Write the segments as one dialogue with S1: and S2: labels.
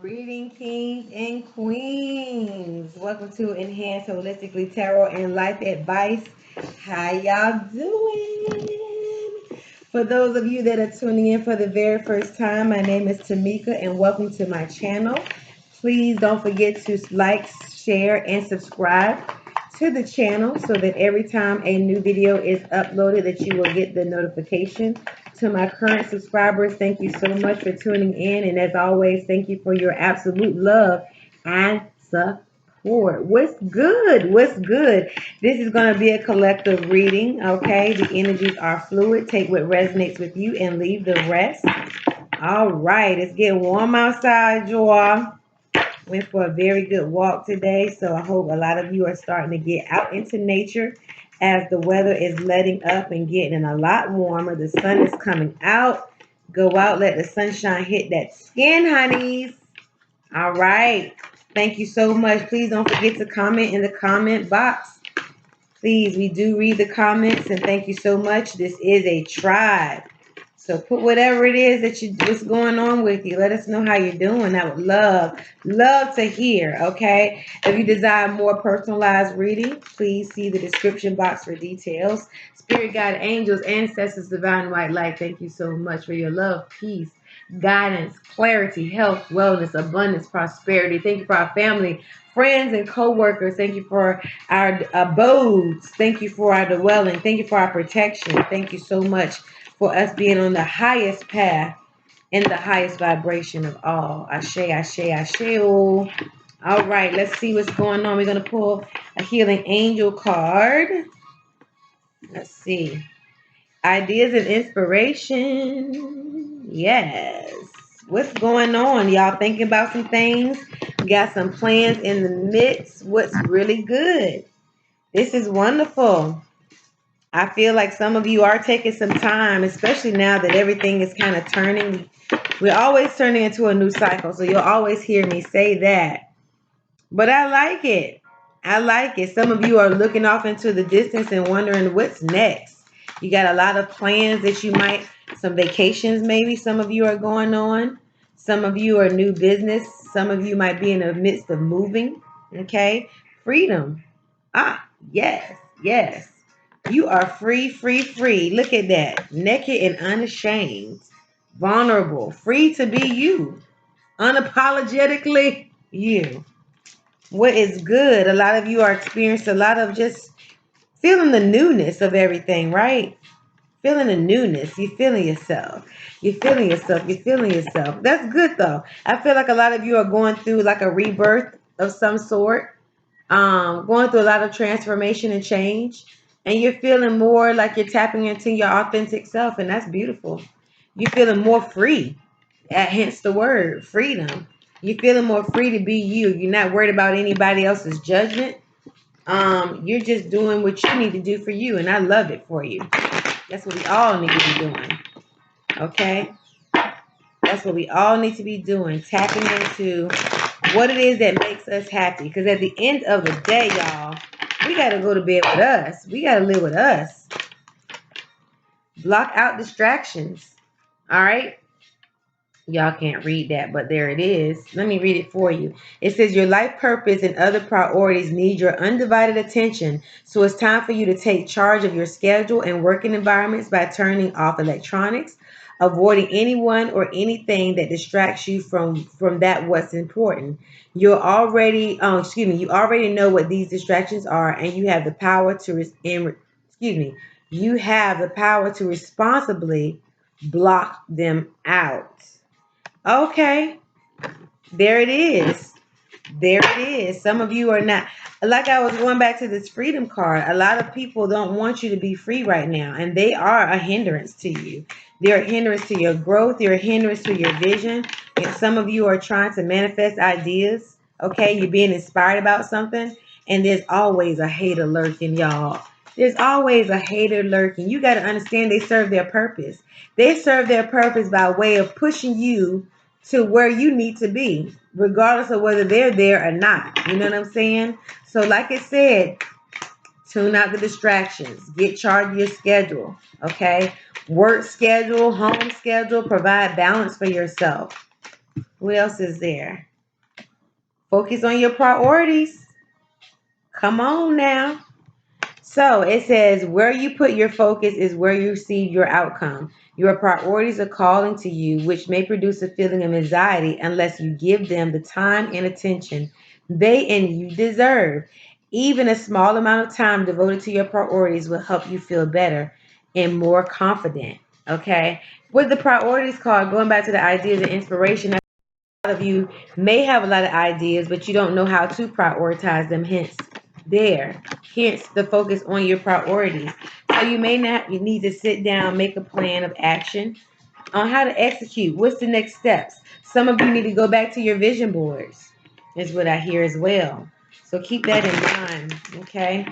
S1: Greeting kings and queens. Welcome to Enhanced Holistically Tarot and Life Advice. How y'all doing? For those of you that are tuning in for the very first time, my name is Tamika and welcome to my channel. Please don't forget to like, share, and subscribe to the channel so that every time a new video is uploaded that you will get the notification. To my current subscribers, thank you so much for tuning in, and as always, thank you for your absolute love and support. What's good? What's good? This is going to be a collective reading, okay? The energies are fluid. Take what resonates with you and leave the rest. All right, it's getting warm outside, y'all. Went for a very good walk today, so I hope a lot of you are starting to get out into nature as the weather is letting up and getting a lot warmer. The sun is coming out. Go out, let the sunshine hit that skin, honeys. All right. Thank you so much. Please don't forget to comment in the comment box. Please, we do read the comments, and thank you so much. This is a tribe. So put whatever it is what's going on with you. Let us know how you're doing. I would love to hear, okay? If you desire more personalized reading, please see the description box for details. Spirit guide, angels, ancestors, divine white light, thank you so much for your love, peace, guidance, clarity, health, wellness, abundance, prosperity. Thank you for our family, friends, and co-workers. Thank you for our abodes. Thank you for our dwelling. Thank you for our protection. Thank you so much for us being on the highest path and the highest vibration of all. Ashe, ashe, ashe. All right, let's see what's going on. We're going to pull a healing angel card. Let's see. Ideas and inspiration. Yes. What's going on? Y'all thinking about some things? We got some plans in the midst. What's really good? This is wonderful. I feel like some of you are taking some time, especially now that everything is kind of turning. We're always turning into a new cycle, so you'll always hear me say that. But I like it. I like it. Some of you are looking off into the distance and wondering what's next. You got a lot of plans that you might, some vacations maybe some of you are going on. Some of you are new business. Some of you might be in the midst of moving. Okay. Freedom. Ah, yes, yes. You are free, free, free. Look at that. Naked and unashamed. Vulnerable. Free to be you. Unapologetically you. What is good? A lot of you are experiencing a lot of just feeling the newness of everything, right? Feeling the newness. You're feeling yourself. You're feeling yourself. You're feeling yourself. That's good though. I feel like a lot of you are going through like a rebirth of some sort. Going through a lot of transformation and change. And you're feeling more like you're tapping into your authentic self. And that's beautiful. You're feeling more free. Hence the word freedom. You're feeling more free to be you. You're not worried about anybody else's judgment. You're just doing what you need to do for you. And I love it for you. That's what we all need to be doing. Okay? That's what we all need to be doing. Tapping into what it is that makes us happy. Because at the end of the day, y'all, we got to go to bed with us. We got to live with us. Block out distractions. All right? Y'all can't read that, but there it is. Let me read it for you. It says your life purpose and other priorities need your undivided attention. So it's time for you to take charge of your schedule and working environments by turning off electronics, avoiding anyone or anything that distracts you from that what's important. You already know what these distractions are, and you have the power to you have the power to responsibly block them out. Okay, there it is. There it is. Some of you are not. Like I was going back to this freedom card. A lot of people don't want you to be free right now, and they are a hindrance to you. They're a hindrance to your growth. They're a hindrance to your vision. And some of you are trying to manifest ideas. Okay, you're being inspired about something, and there's always a hater lurking, y'all. There's always a hater lurking. You got to understand they serve their purpose. They serve their purpose by way of pushing you to where you need to be, regardless of whether they're there or not. You know what I'm saying? So like I said, tune out the distractions. Get charge of your schedule, okay? Work schedule, home schedule, provide balance for yourself. What else is there? Focus on your priorities. Come on now. So it says, where you put your focus is where you receive your outcome. Your priorities are calling to you, which may produce a feeling of anxiety unless you give them the time and attention they and you deserve. Even a small amount of time devoted to your priorities will help you feel better and more confident. Okay. With the priorities card, going back to the ideas and inspiration, a lot of you may have a lot of ideas, but you don't know how to prioritize them. Hence the focus on your priorities. So you may not, you need to sit down, make a plan of action on how to execute. What's the next steps? Some of you need to go back to your vision boards, is what I hear as well. So keep that in mind. Okay.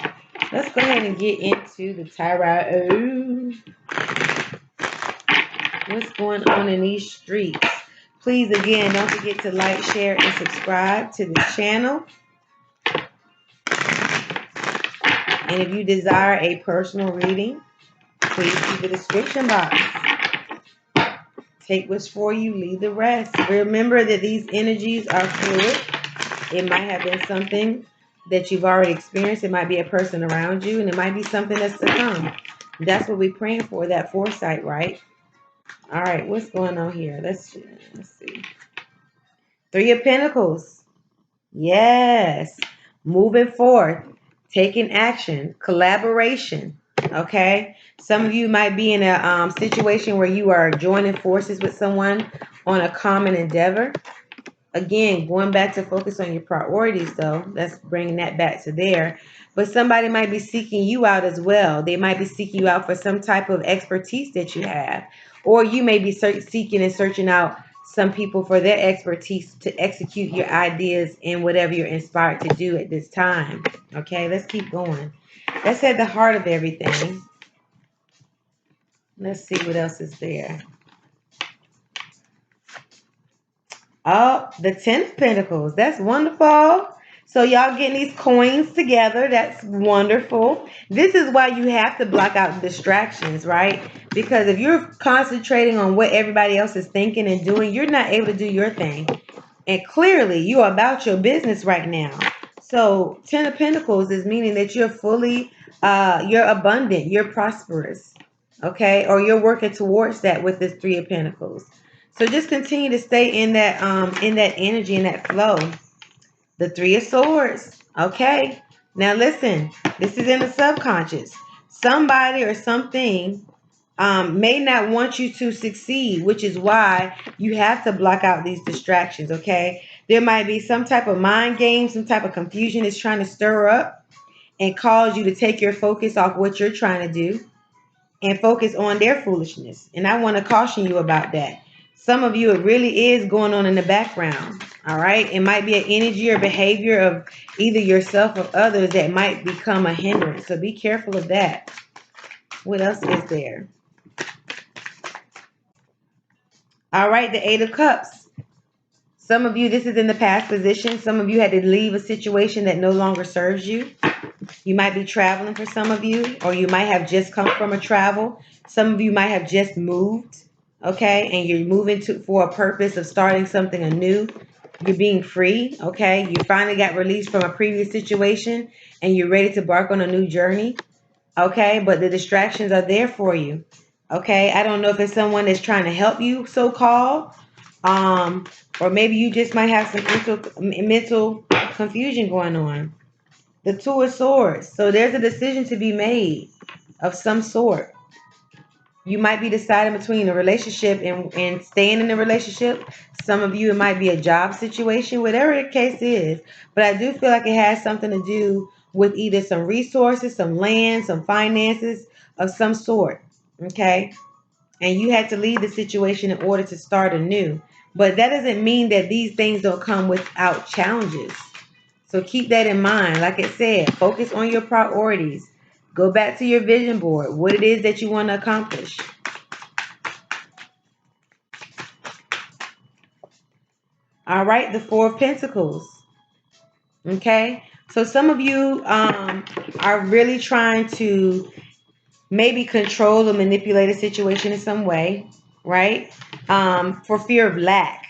S1: Let's go ahead and get into the tarot. What's going on in these streets? Please, again, don't forget to like, share, and subscribe to this channel. And if you desire a personal reading, please see the description box. Take what's for you, leave the rest. Remember that these energies are fluid. It might have been something that you've already experienced. It might be a person around you, and it might be something that's to come. That's what we're praying for, that foresight, right? All right, what's going on here? Let's see. Three of Pentacles. Yes. Moving forth, taking action, collaboration. Okay. Some of you might be in a situation where you are joining forces with someone on a common endeavor. Again, going back to focus on your priorities, though, that's bringing that back to there. But somebody might be seeking you out as well. They might be seeking you out for some type of expertise that you have. Or you may be seeking and searching out some people for their expertise to execute your ideas in whatever you're inspired to do at this time. Okay, let's keep going. That's at the heart of everything. Let's see what else is there. Oh, the 10 of Pentacles. That's wonderful. So y'all getting these coins together. That's wonderful. This is why you have to block out distractions, right? Because if you're concentrating on what everybody else is thinking and doing, you're not able to do your thing. And clearly, you are about your business right now. So 10 of Pentacles is meaning that you're fully, you're abundant, you're prosperous, okay? Or you're working towards that with this 3 of Pentacles. So just continue to stay in that energy, in that flow. The 3 of Swords. Okay. Now listen, this is in the subconscious. Somebody or something may not want you to succeed, which is why you have to block out these distractions. Okay. There might be some type of mind game, some type of confusion is trying to stir up and cause you to take your focus off what you're trying to do and focus on their foolishness. And I want to caution you about that. Some of you, it really is going on in the background. All right. It might be an energy or behavior of either yourself or others that might become a hindrance. So be careful of that. What else is there? All right. The 8 of Cups. Some of you, this is in the past position. Some of you had to leave a situation that no longer serves you. You might be traveling for some of you, or you might have just come from a travel. Some of you might have just moved, okay? And you're moving for a purpose of starting something anew. You're being free, okay? You finally got released from a previous situation and you're ready to embark on a new journey, okay? But the distractions are there for you, okay? I don't know if it's someone that's trying to help you, so-called, or maybe you just might have some mental confusion going on. The 2 of Swords. So there's a decision to be made of some sort. You might be deciding between a relationship and staying in a relationship. Some of you, it might be a job situation, whatever the case is. But I do feel like it has something to do with either some resources, some land, some finances of some sort. Okay. And you had to leave the situation in order to start anew. But that doesn't mean that these things don't come without challenges. So keep that in mind. Like I said, focus on your priorities. Go back to your vision board, what it is that you want to accomplish. All right, the 4 of Pentacles. Okay, so some of you are really trying to maybe control or manipulate a situation in some way, right? For fear of lack.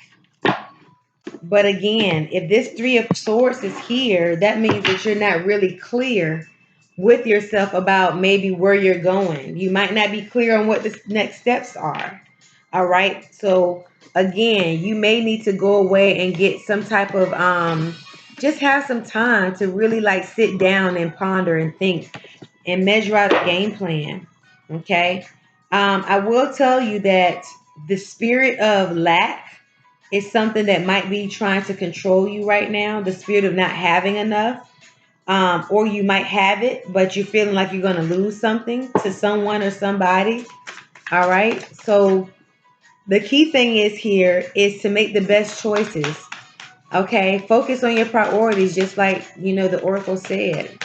S1: But again, if this Three of Swords is here, that means that you're not really clear with yourself about maybe where you're going. You might not be clear on what the next steps are. All right. So again, you may need to go away and get some type of just have some time to really like sit down and ponder and think and measure out a game plan. Okay. I will tell you that the spirit of lack is something that might be trying to control you right now. The spirit of not having enough. Or you might have it, but you're feeling like you're going to lose something to someone or somebody. All right. So the key thing is here is to make the best choices. Okay. Focus on your priorities, just like, the Oracle said.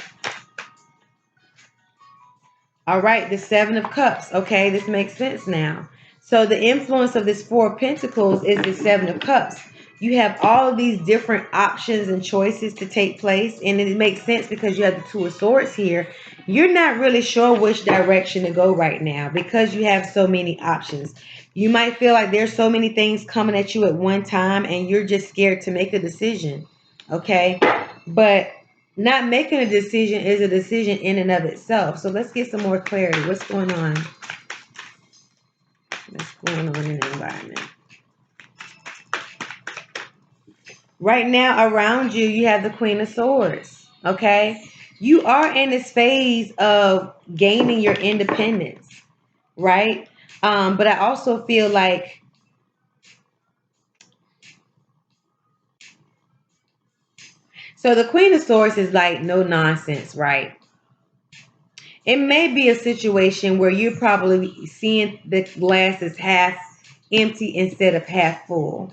S1: All right. The Seven of Cups. Okay. This makes sense now. So the influence of this Four of Pentacles is the Seven of Cups. You have all of these different options and choices to take place. And it makes sense because you have the Two of Swords here. You're not really sure which direction to go right now because you have so many options. You might feel like there's so many things coming at you at one time and you're just scared to make a decision. Okay. But not making a decision is a decision in and of itself. So let's get some more clarity. What's going on? What's going on in the environment? Right now, around you, you have the Queen of Swords. Okay? You are in this phase of gaining your independence, right? But I also feel like so the Queen of Swords is like no nonsense, right? It may be a situation where you're probably seeing the glass is half empty instead of half full.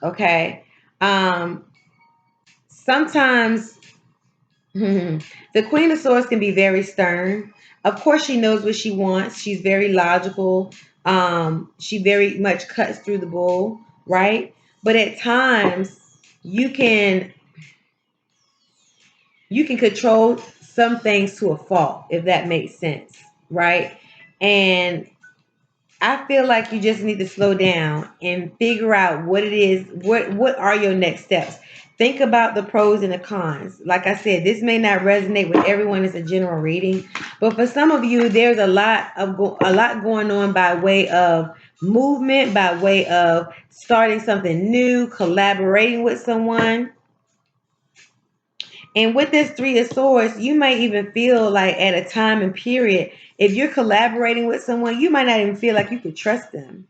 S1: Okay. Sometimes the Queen of Swords can be very stern. Of course, she knows what she wants. She's very logical. She very much cuts through the bull, right? But at times, you can control some things to a fault, if that makes sense, right? And I feel like you just need to slow down and figure out what it is. What are your next steps? Think about the pros and the cons. Like I said, this may not resonate with everyone as a general reading, but for some of you, there's a lot going on by way of movement, by way of starting something new, collaborating with someone. And with this Three of Swords, you might even feel like at a time and period, if you're collaborating with someone, you might not even feel like you could trust them.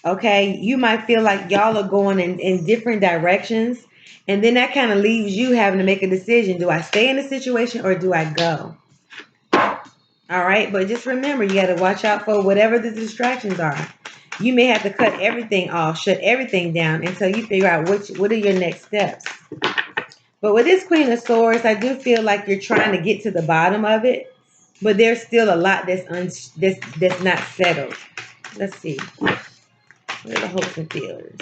S1: Okay. You might feel like y'all are going in different directions. And then that kind of leaves you having to make a decision. Do I stay in the situation or do I go? All right. But just remember, you got to watch out for whatever the distractions are. You may have to cut everything off, shut everything down until you figure out what are your next steps. But with this Queen of Swords, I do feel like you're trying to get to the bottom of it, but there's still a lot that's not settled. Let's see. What are the hopes and fears?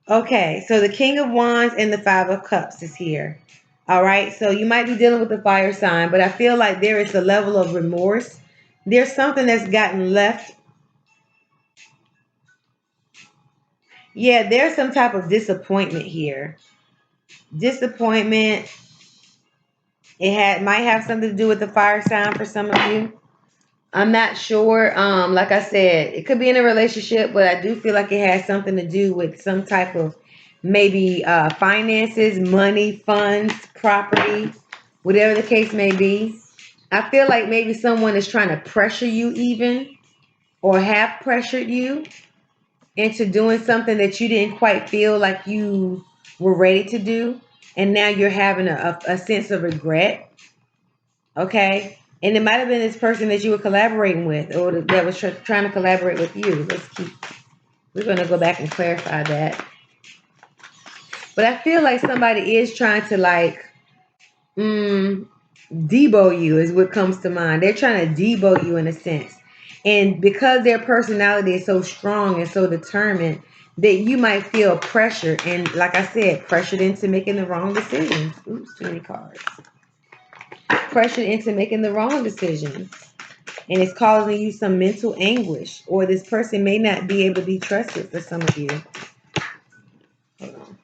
S1: Okay, so the King of Wands and the Five of Cups is here. All right, so you might be dealing with the fire sign, but I feel like there is a level of remorse. There's something that's gotten left. Yeah, there's some type of disappointment here. Disappointment. Might have something to do with the fire sign for some of you. I'm not sure. Like I said, it could be in a relationship, but I do feel like it has something to do with some type of maybe finances, money, funds, property, whatever the case may be. I feel like maybe someone is trying to pressure you even or have pressured you into doing something that you didn't quite feel like you were ready to do. And now you're having a sense of regret. Okay. And it might have been this person that you were collaborating with or that was trying to collaborate with you. We're going to go back and clarify that. But I feel like somebody is trying to debo you is what comes to mind. They're trying to debo you in a sense. And because their personality is so strong and so determined that you might feel pressure. And like I said, pressured into making the wrong decisions. Oops, too many cards. Pressured into making the wrong decisions. And it's causing you some mental anguish. Or this person may not be able to be trusted for some of you. Hold on.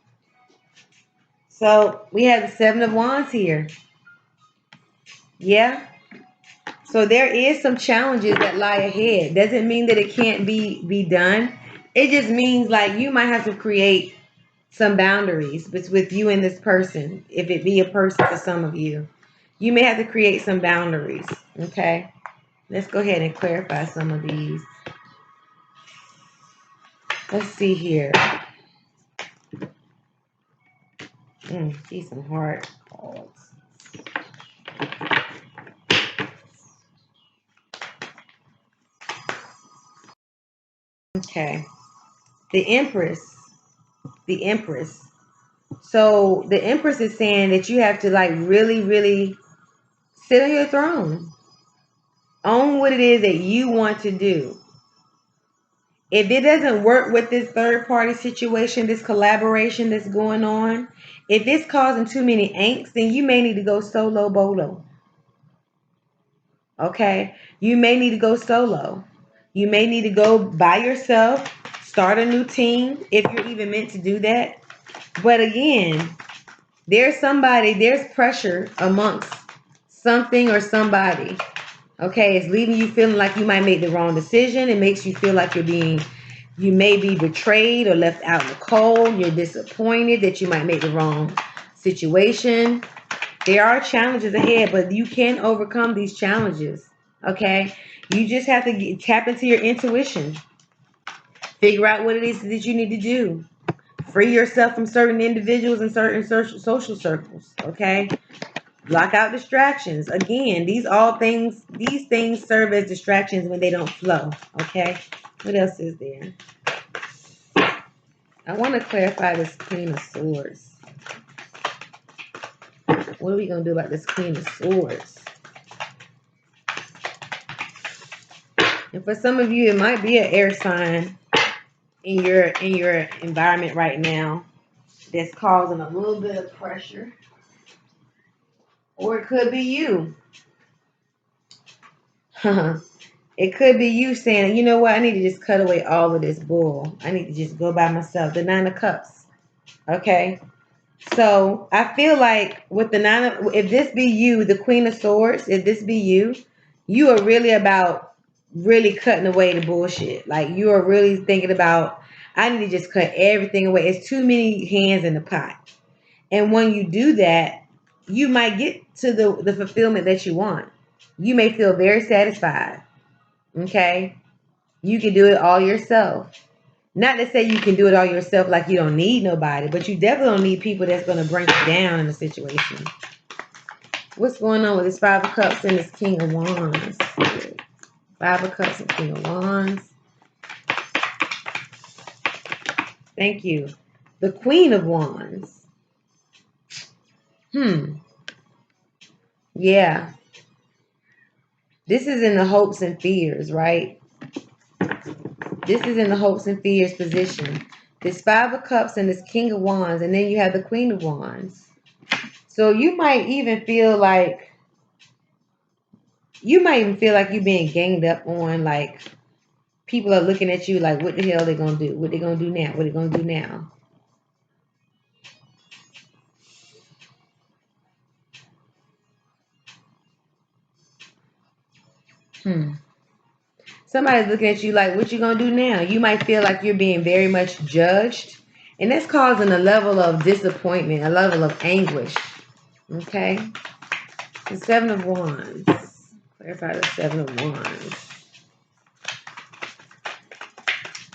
S1: So we have the Seven of Wands here. Yeah. So there is some challenges that lie ahead. Doesn't mean that it can't be done. It just means like you might have to create some boundaries with you and this person. If it be a person for some of you, you may have to create some boundaries. Okay. Let's go ahead and clarify some of these. Let's see here. These some hard cards. Okay. The Empress. The Empress. So the Empress is saying that you have to like really, really sit on your throne. Own what it is that you want to do. If it doesn't work with this third party situation, this collaboration that's going on, if it's causing too many angst, then you may need to go solo bolo. Okay? You may need to go solo. You may need to go by yourself, start a new team if you're even meant to do that. But again, there's pressure amongst something or somebody. Okay, it's leaving you feeling like you might make the wrong decision. It makes you feel like you may be betrayed or left out in the cold. You're disappointed that you might make the wrong situation. There are challenges ahead, but you can overcome these challenges. Okay, you just have to tap into your intuition. Figure out what it is that you need to do. Free yourself from certain individuals and certain social circles. Okay, block out distractions. Again, these things serve as distractions when they don't flow. Okay, what else is there? I want to clarify this Queen of Swords. What are we going to do about this Queen of Swords? And for some of you, it might be an air sign in your environment right now that's causing a little bit of pressure. Or it could be you. It could be you saying, you know what, I need to just cut away all of this bull. I need to just go by myself. The Nine of Cups. Okay? So I feel like with the if this be you, the Queen of Swords, if this be you, you are really about really cutting away the bullshit. Like you are really thinking about, I need to just cut everything away. It's too many hands in the pot. And when you do that, you might get to the fulfillment that you want. You may feel very satisfied. Okay? You can do it all yourself. Not to say you can do it all yourself like you don't need nobody, but you definitely don't need people that's going to bring you down in a situation. What's going on with this Five of Cups and this King of Wands? Five of Cups and King of Wands. Thank you. The Queen of Wands. Yeah. This is in the hopes and fears, right? This is in the hopes and fears position. This Five of Cups and this King of Wands, and then you have the Queen of Wands. So you might even feel like you're being ganged up on, like people are looking at you like, what the hell are they gonna do? What they gonna do now? What they gonna do now? Somebody's looking at you like, what you gonna do now? You might feel like you're being very much judged, and that's causing a level of disappointment, a level of anguish. Okay, the Seven of Wands. Clarify the Seven of Wands.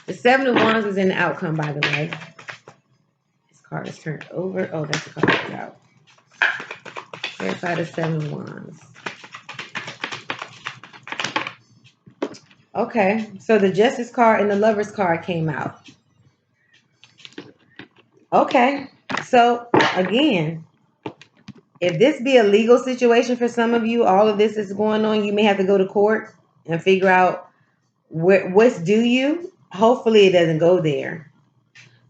S1: The Seven of Wands is in the outcome, by the way. This card is turned over. Oh, that's the card that's out. Clarify the Seven of Wands. Okay, so the Justice card and the Lovers card came out. Okay, so again, if this be a legal situation for some of you, all of this is going on, you may have to go to court and figure out what's due you. Hopefully it doesn't go there.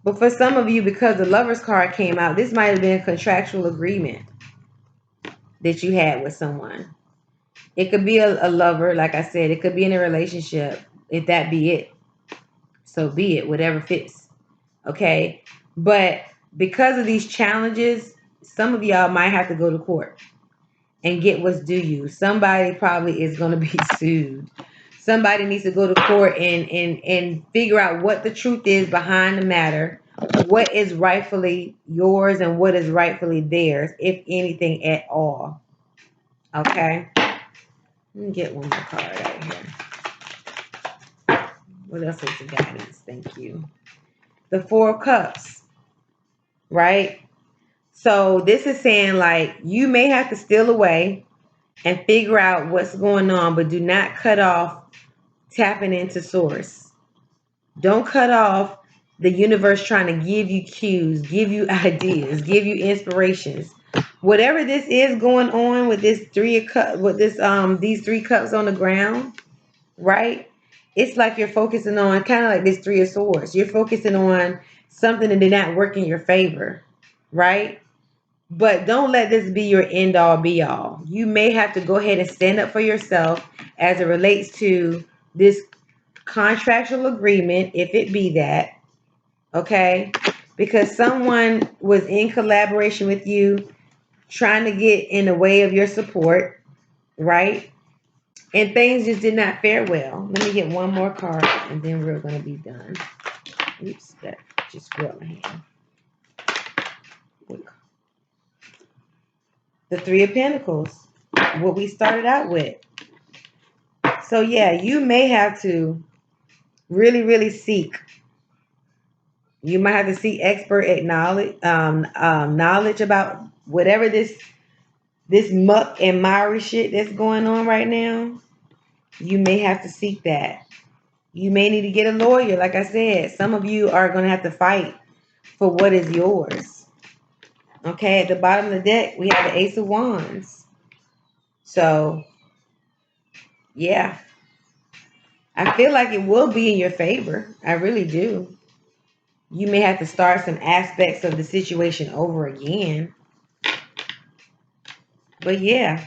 S1: But for some of you, because the Lovers card came out, this might have been a contractual agreement that you had with someone. It could be a lover, like I said. It could be in a relationship. If that be it, so be it. Whatever fits. Okay? But because of these challenges, some of y'all might have to go to court and get what's due you. Somebody probably is going to be sued. Somebody needs to go to court and figure out what the truth is behind the matter, what is rightfully yours and what is rightfully theirs, if anything at all. Okay? Let me get one more card out here. What else is the guidance? Thank you. The Four of Cups, right? So this is saying like you may have to steal away and figure out what's going on, but do not cut off tapping into source. Don't cut off the universe trying to give you cues, give you ideas, give you inspirations. Whatever this is going on with this three of cups, with this these three cups on the ground, right? It's like you're focusing on kind of like this three of swords. You're focusing on something that did not work in your favor, right? But don't let this be your end all be all. You may have to go ahead and stand up for yourself as it relates to this contractual agreement, if it be that, okay? Because someone was in collaboration with you, trying to get in the way of your support, right? And things just did not fare well. Let me get one more card and then we're going to be done. Oops, that just fell in my hand. The Three of Pentacles, what we started out with. So yeah, you may have to really, really seek. You might have to seek expert knowledge about whatever this muck and miry shit that's going on right now. You may have to seek that. You may need to get a lawyer. Like I said, some of you are going to have to fight for what is yours. Okay, at the bottom of the deck, we have the Ace of Wands. So, yeah. I feel like it will be in your favor. I really do. You may have to start some aspects of the situation over again. But yeah,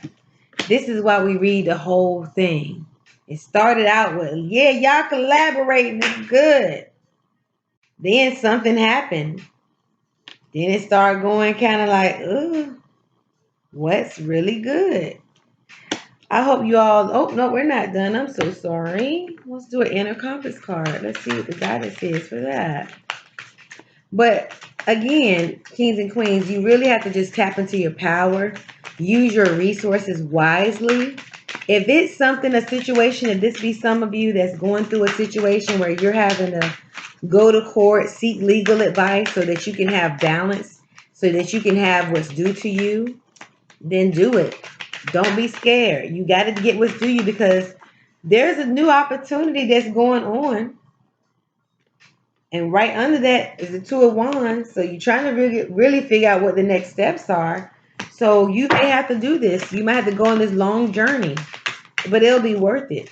S1: this is why we read the whole thing. It started out with, yeah, y'all collaborating, it's good. Then something happened. Then it started going kind of like, ugh, what's really good? I hope you all, oh, no, we're not done. I'm so sorry. Let's do an inner compass card. Let's see what the guidance is for that. But again, kings and queens, you really have to just tap into your power. Use your resources wisely. If it's something, a situation, if this be some of you that's going through a situation where you're having to go to court, seek legal advice so that you can have balance, so that you can have what's due to you, then do it. Don't be scared. You got to get what's due you because there's a new opportunity that's going on. And right under that is the Two of Wands. So you're trying to really figure out what the next steps are. So you may have to do this. You might have to go on this long journey. But it'll be worth it.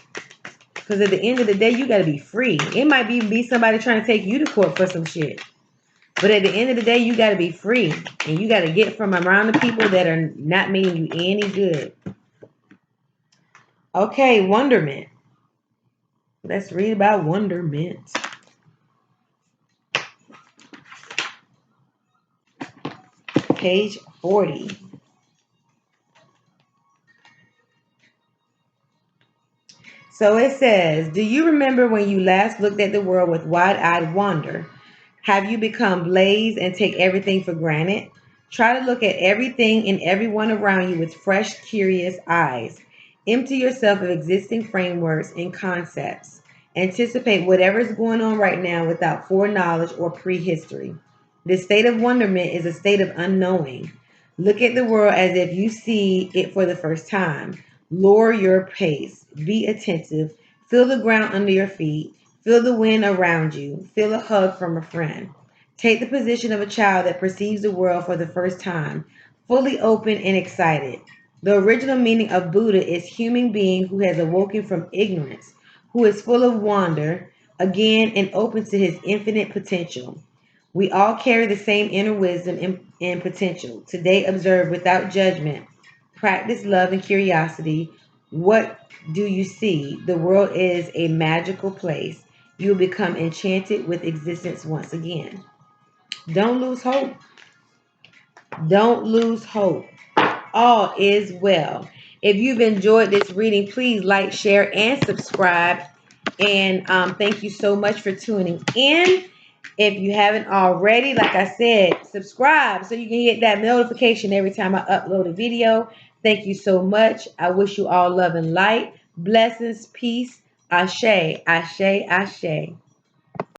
S1: Because at the end of the day, you got to be free. It might be somebody trying to take you to court for some shit. But at the end of the day, you got to be free. And you got to get from around the people that are not meaning you any good. Okay, Wonderment. Let's read about Wonderment. Page 40. So it says, do you remember when you last looked at the world with wide-eyed wonder? Have you become blazed and take everything for granted? Try to look at everything and everyone around you with fresh, curious eyes. Empty yourself of existing frameworks and concepts. Anticipate whatever is going on right now without foreknowledge or prehistory. This state of wonderment is a state of unknowing. Look at the world as if you see it for the first time. Lower your pace. Be attentive. Feel the ground under your feet. Feel the wind around you. Feel a hug from a friend. Take the position of a child that perceives the world for the first time, fully open and excited. The original meaning of Buddha is human being who has awoken from ignorance, who is full of wonder, again, and open to his infinite potential. We all carry the same inner wisdom and potential. Today, observe without judgment. Practice love and curiosity. What do you see? The world is a magical place. You will become enchanted with existence once again. Don't lose hope. Don't lose hope. All is well. If you've enjoyed this reading, please like, share, and subscribe. And thank you so much for tuning in. If you haven't already, like I said, subscribe so you can get that notification every time I upload a video. Thank you so much. I wish you all love and light, blessings, peace, ashe, ashe, ashe.